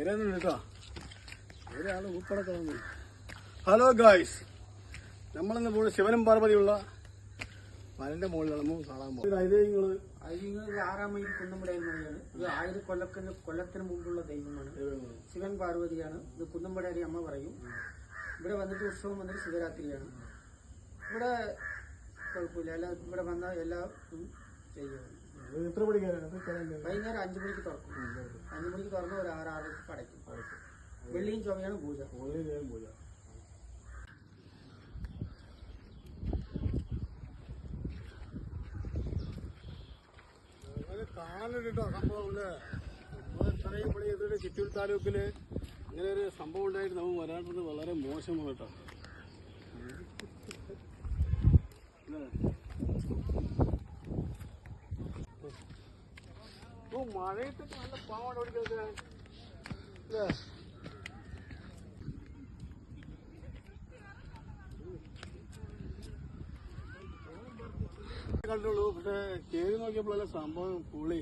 Hello guys, നമ്മളിന്ന് പോകുന്നത് ശിവനും പാർവതിയുള്ള മലന്റെ മുകളിലാണ് നമ്മൾ കാണാൻ പോകുന്നത്. ഐതിഹ്യങ്ങൾ 6 മൈൽ കുന്നമ്പട എന്ന് പറയുന്നത് ഇത് 1000 കൊല്ലത്തിന് മുമ്പുള്ള ദൈവമാണ്. ശിവൻ പാർവതിയാണ്. ഇത് കുന്നമ്പടേരി അമ്മ പറയും. ഇവിടെ വന്നിട്ട് ഉത്സവം വന്നിട്ട് ശിവരാത്രിയാണ്. ഇവിടെ കുഴപ്പമില്ല, ഇവിടെ വന്ന എല്ലാവർക്കും ചെയ്യുന്നത്. വൈകുന്നേരം 5 മണിക്ക് തുറക്കും. 5 മണിക്ക് തുറന്ന് ഒരു 6-6:30 അടയ്ക്കും. വെള്ളിയും ചൊവ്വയാണ് പൂജ. കാണാനിട്ടോ സംഭവം അല്ലേ? ഇത്രയും പണി ചെയ്തിട്ട് ചിറ്റൂർ താലൂക്കില് ഇങ്ങനെ ഒരു സംഭവം ഉണ്ടായിട്ട് നമ്മൾ വരാത്തത് വളരെ മോശമാണ് കേട്ടോ. മഴയത്തൊക്കെ നല്ല പാവാണ് ഓടിക്കുന്നത് അല്ലേ? കണ്ടുള്ളൂ, പക്ഷെ കേറി നോക്കിയപ്പോഴല്ല സംഭവം പുളി.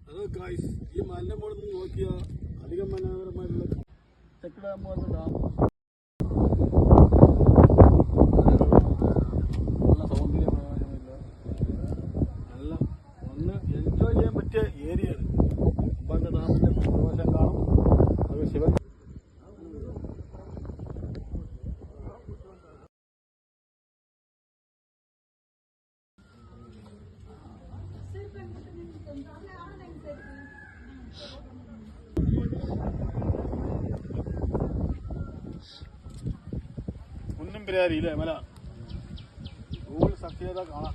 അത് ഗായ്സ്, ഈ മലിന്റെ മുകളിൽ നിന്ന് നോക്കിയാൽ അധികം മനോഹരമായിട്ടുള്ള തെക്കിടാകുമ്പോൾ ഡാം, നല്ല സൗന്ദര്യമായില്ല, നല്ല ഒന്ന് എൻജോയ് ചെയ്യാൻ പറ്റിയ ഏരിയയാണ്. അമ്പാന്റെ ഡാമിന്റെ പ്രവേശം കാണും. അത് ശിവൻ കുന്നും പെരിയാരി ഇല്ലേ മല? ഗൂഗിൾ സെർച്ച് ചെയ്താൽ കാണാം.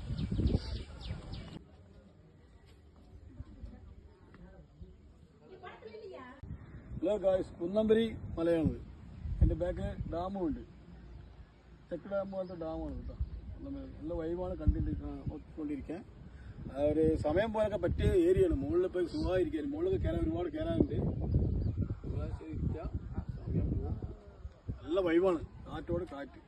ഹലോ ഗായ്സ്, കുന്നമ്പരി മലയാണത്. എൻ്റെ ബാക്കിൽ ഡാമും ഉണ്ട്. തെക്ക് ഡാം പോലത്തെ ഡാമാണ് കേട്ടോ. നല്ല വൈബാണ് കണ്ടുകൊണ്ടിരിക്കാൻ. ഒരു സമയം പോലൊക്കെ പറ്റിയ ഏരിയയാണ്. മുകളിൽ പോയി സുഖമായിരിക്കും. മുകളിൽ കയറാൻ ഒരുപാട് കയറാനുണ്ട്. സമയം പോകും. നല്ല വൈബാണ്, കാറ്റോട് കാറ്റ്.